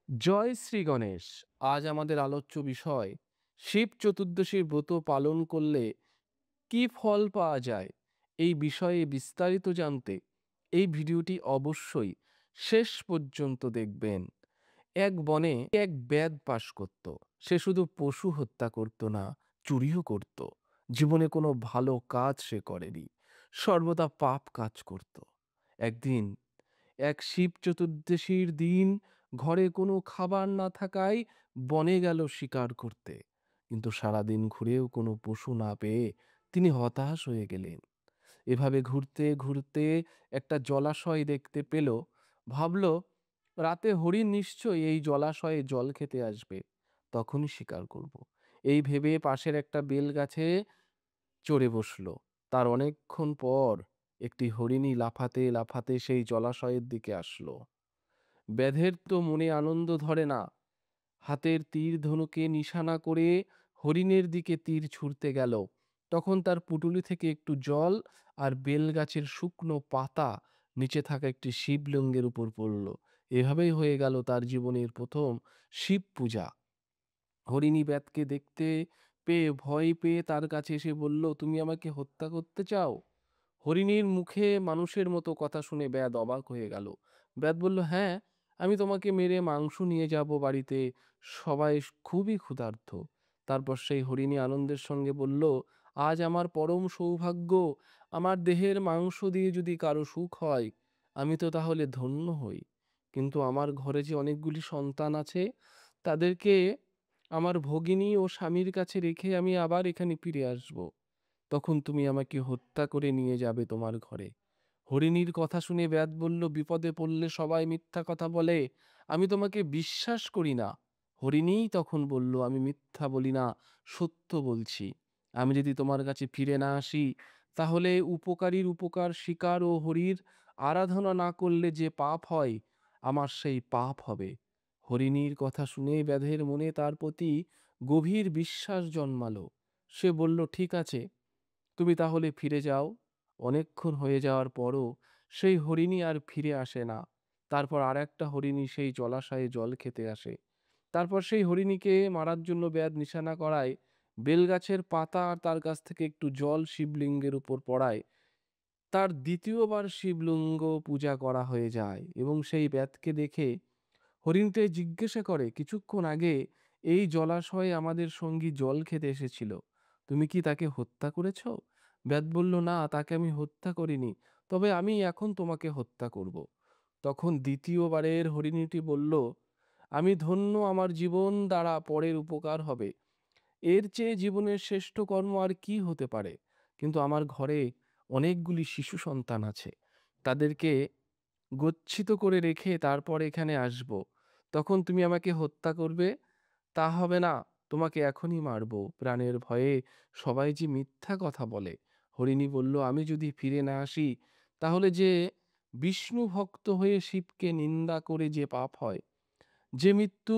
জয় শ্রী গণেশ। আজ আমাদের আলোচ্য বিষয় শিব চতুর্দশীর ব্রত পালন করলে কি ফল পাওয়া যায়। এই বিষয়ে বিস্তারিত জানতে এই ভিডিওটি অবশ্যই শেষ পর্যন্ত দেখবেন। এক বনে এক বেদ বাস করত। সে শুধু পশু হত্যা করত না, চুরিও করত। জীবনে কোনো ভালো কাজ সে করেনি, সর্বদা পাপ কাজ করত। একদিন এক শিব চতুর্দশীর দিন ঘরে কোনো খাবার না থাকায় বনে গেল শিকার করতে। কিন্তু সারাদিন ঘুরেও কোনো পশু না পেয়ে তিনি হতাশ হয়ে গেলেন। এভাবে ঘুরতে ঘুরতে একটা জলাশয় দেখতে পেল। ভাবল, রাতে হরিণ নিশ্চয়ই এই জলাশয়ে জল খেতে আসবে, তখনই শিকার করব। এই ভেবে পাশের একটা বেল গাছে চড়ে বসল। তার অনেকক্ষণ পর একটি হরিণী লাফাতে লাফাতে সেই জলাশয়ের দিকে আসলো। ব্যাধের তো মনে আনন্দ ধরে না। হাতের তীর ধনুকে নিশানা করে হরিণের দিকে তীর ছুঁড়তে গেল। তখন তার পুটুলি থেকে একটু জল আর বেলগাছের শুকনো পাতা নিচে থাকা একটি শিবলিঙ্গের উপর পড়ল। এভাবেই হয়ে গেল তার জীবনের প্রথম শিব পূজা। হরিণী ব্যাধকে দেখতে পেয়ে ভয় পেয়ে তার কাছে এসে বলল, তুমি আমাকে হত্যা করতে চাও? হরিণীর মুখে মানুষের মতো কথা শুনে ব্যাধ অবাক হয়ে গেল। ব্যাধ বলল, হ্যাঁ, আমি তোমাকে মেরে মাংস নিয়ে যাব বাড়িতে, সবাই খুবই ক্ষুধার্ত। তারপর সেই হরিণী আনন্দের সঙ্গে বলল, আজ আমার পরম সৌভাগ্য, আমার দেহের মাংস দিয়ে যদি কারো সুখ হয় আমি তো তাহলে ধন্য হই। কিন্তু আমার ঘরে যে অনেকগুলি সন্তান আছে, তাদেরকে আমার ভগিনী ও স্বামীর কাছে রেখে আমি আবার এখানে ফিরে আসব। তখন তুমি আমাকে হত্যা করে নিয়ে যাবে তোমার ঘরে। হরিণীর কথা শুনে ব্যাধ বলল, বিপদে পড়লে সবাই মিথ্যা কথা বলে, আমি তোমাকে বিশ্বাস করি না। হরিণী তখন বলল, আমি মিথ্যা বলি না, সত্য বলছি। আমি যদি তোমার কাছে ফিরে না আসি, তাহলে উপকারীর উপকার শিকার ও হরির আরাধনা না করলে যে পাপ হয়, আমার সেই পাপ হবে। হরিণীর কথা শুনে ব্যাধের মনে তার প্রতি গভীর বিশ্বাস জন্মালো। সে বলল, ঠিক আছে, তুমি তাহলে ফিরে যাও। অনেকক্ষণ হয়ে যাওয়ার পরও সেই হরিণী আর ফিরে আসে না। তারপর আর একটা হরিণী সেই জলাশয়ে জল খেতে আসে। তারপর সেই হরিণীকে মারার জন্য ব্যাধ নিশানা করায়। বেলগাছের পাতা আর তার কাছ থেকে একটু জল শিবলিঙ্গের উপর পড়ায়। তার দ্বিতীয়বার শিবলিঙ্গ পূজা করা হয়ে যায় এবং সেই ব্যাধকে দেখে হরিণটাই জিজ্ঞাসা করে, কিছুক্ষণ আগে এই জলাশয়ে আমাদের সঙ্গী জল খেতে এসেছিল, তুমি কি তাকে হত্যা করেছ? ব্যাদ বলল, না, তাকে আমি হত্যা করিনি, তবে আমি এখন তোমাকে হত্যা করব। তখন দ্বিতীয়বারের হরিণীটি বলল, আমি ধন্য, আমার জীবন দ্বারা পরের উপকার হবে, এর চেয়ে জীবনের শ্রেষ্ঠ কর্ম আর কি হতে পারে। কিন্তু আমার ঘরে অনেকগুলি শিশু সন্তান আছে, তাদেরকে গচ্ছিত করে রেখে তারপর এখানে আসব। তখন তুমি আমাকে হত্যা করবে? তা হবে না, তোমাকে এখনই মারব। প্রাণের ভয়ে সবাই যে মিথ্যা কথা বলে। হরিণী বলল, আমি যদি ফিরে না আসি, তাহলে যে বিষ্ণু ভক্ত হয়ে শিবকে নিন্দা করে যে পাপ হয়, যে মৃত্যু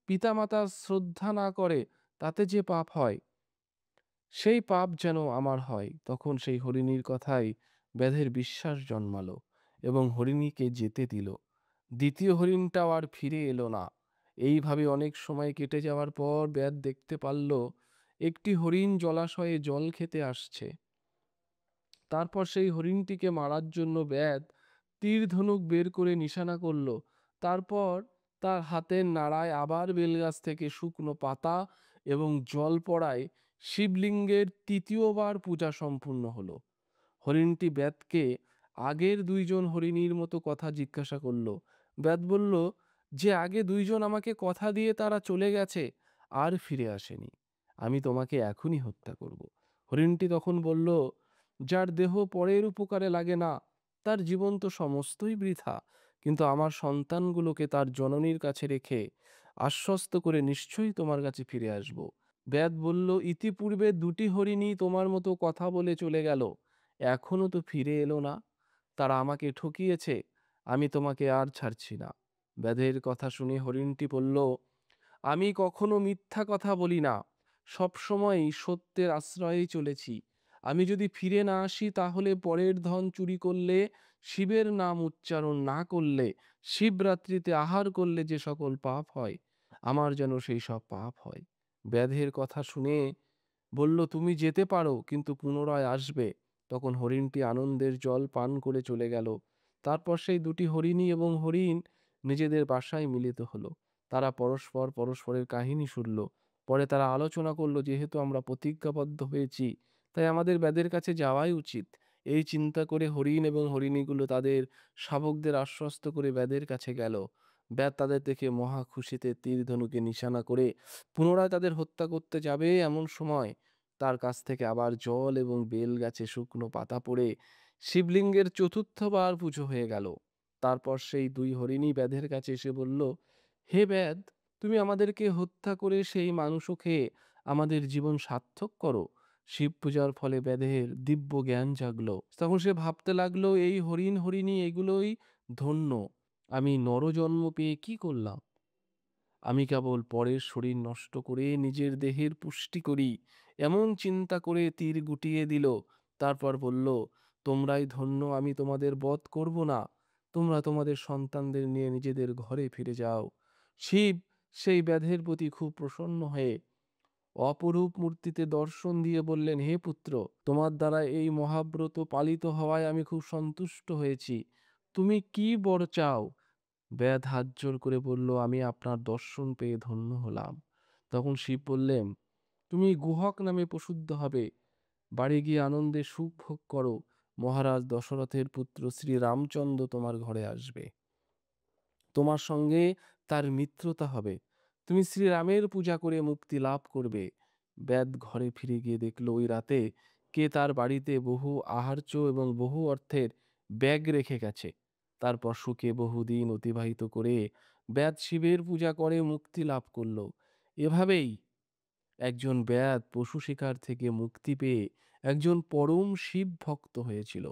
পিতামাতার শ্রদ্ধা না করে তাতে যে পাপ হয়, সেই পাপ যেন আমার হয়। তখন সেই হরিণীর কথায় ব্যাধের বিশ্বাস জন্মালো এবং হরিণীকে যেতে দিল। দ্বিতীয় হরিণটাও আর ফিরে এলো না। এইভাবে অনেক সময় কেটে যাওয়ার পর ব্যাধ দেখতে পারল একটি হরিণ জলাশয়ে জল খেতে আসছে। তারপর সেই হরিণটিকে মারার জন্য ব্যাধ তীর ধনুক বের করে নিশানা করল। তারপর তার হাতের নাড়ায় আবার বেলগাছ থেকে শুকনো পাতা এবং জল পড়ায় শিবলিঙ্গের তৃতীয়বার পূজা সম্পূর্ণ হলো। হরিণটি ব্যাধকে আগের দুইজন হরিণীর মতো কথা জিজ্ঞাসা করল। ব্যাধ বলল, যে আগে দুইজন আমাকে কথা দিয়ে তারা চলে গেছে, আর ফিরে আসেনি, আমি তোমাকে এখনই হত্যা করব। হরিণটি তখন বলল, যার দেহ পরের উপকারে লাগে না, তার জীবন তো সমস্তই বৃথা। কিন্তু আমার সন্তানগুলোকে তার জননীর কাছে রেখে আশ্বস্ত করে নিশ্চয়ই তোমার কাছে ফিরে আসব। ব্যাধ বলল, ইতিপূর্বে দুটি হরিণী তোমার মতো কথা বলে চলে গেল, এখনো তো ফিরে এলো না। তারা আমাকে ঠকিয়েছে, আমি তোমাকে আর ছাড়ছি না। ব্যাধের কথা শুনে হরিণটি বলল, আমি কখনো মিথ্যা কথা বলি না, সবসময়ই সত্যের আশ্রয়েই চলেছি। আমি যদি ফিরে না আসি, তাহলে পরের ধন চুরি করলে শিবের নাম উচ্চারণ না করলে, শিবরাত্রিতে আহার করলে যে সকল পাপ হয়, আমার যেন সেই সব পাপ হয়। ব্যাধের কথা শুনে বলল, তুমি যেতে পারো, কিন্তু পুনরায় আসবে। তখন হরিণটি আনন্দের জল পান করে চলে গেল। তারপর সেই দুটি হরিণী এবং হরিণ নিজেদের বাসায় মিলিত হলো। তারা পরস্পর পরস্পরের কাহিনী শুনল। পরে তারা আলোচনা করলো, যেহেতু আমরা প্রতিজ্ঞাবদ্ধ হয়েছি, তাই আমাদের ব্যাদের কাছে যাওয়াই উচিত। এই চিন্তা করে হরিণ এবং হরিণীগুলো তাদের শাবকদের আশ্বস্ত করে ব্যাদের কাছে গেল। ব্যাদ তাদের দেখে মহা খুশিতে তীর ধনুকে নিশানা করে পুনরায় তাদের হত্যা করতে যাবে, এমন সময় তার কাছ থেকে আবার জল এবং বেল গাছে শুকনো পাতা পড়ে শিবলিঙ্গের চতুর্থবার পুজো হয়ে গেল। তারপর সেই দুই হরিণী ব্যাধের কাছে এসে বলল, হে ব্যাদ, তুমি আমাদেরকে হত্যা করে সেই মাংস খেয়ে আমাদের জীবন সার্থক করো। শিব পূজার ফলে ব্যাধের দিব্য জ্ঞান জাগলো। তখন সে ভাবতে লাগলো, এই হরিণ হরিণী এগুলোই ধন্য। আমি নরজন্ম পেয়ে কি করলাম? আমি কেবল পরের শরীর নষ্ট করে নিজের দেহের পুষ্টি করি, এমন চিন্তা করে তীর গুটিয়ে দিল। তারপর বলল, তোমরাই ধন্য, আমি তোমাদের বধ করব না। তোমরা তোমাদের সন্তানদের নিয়ে নিজেদের ঘরে ফিরে যাও। শিব সেই ব্যাধের প্রতি খুব প্রসন্ন হয়ে অপরূপ মূর্তিতে দর্শন দিয়ে বললেন, হে পুত্র, তোমার দ্বারা এই মহাব্রত পালিত হওয়ায় আমি খুব সন্তুষ্ট হয়েছি। তুমি কি বর চাও? ব্যাধ হাত জোড় করে বলল, আমি আপনার দর্শন পেয়ে ধন্য হলাম। তখন শিব বললেন, তুমি গুহক নামে প্রসিদ্ধ হবে। বাড়ি গিয়ে আনন্দে সুখ ভোগ করো। মহারাজ দশরথের পুত্র শ্রী রামচন্দ্র তোমার ঘরে আসবে। তোমার সঙ্গে তার মিত্রতা হবে। তুমি শ্রীরামের পূজা করে মুক্তি লাভ করবে। ব্যাদ ঘরে ফিরে গিয়ে দেখলো, ওই রাতে কে তার বাড়িতে বহু আহার্য এবং বহু অর্থের ব্যাগ রেখে গেছে। তারপর সুখে বহুদিন অতিবাহিত করে ব্যাদ শিবের পূজা করে মুক্তি লাভ করলো। এভাবেই একজন ব্যাদ পশু শিকার থেকে মুক্তি পেয়ে একজন পরম শিব ভক্ত হয়েছিল।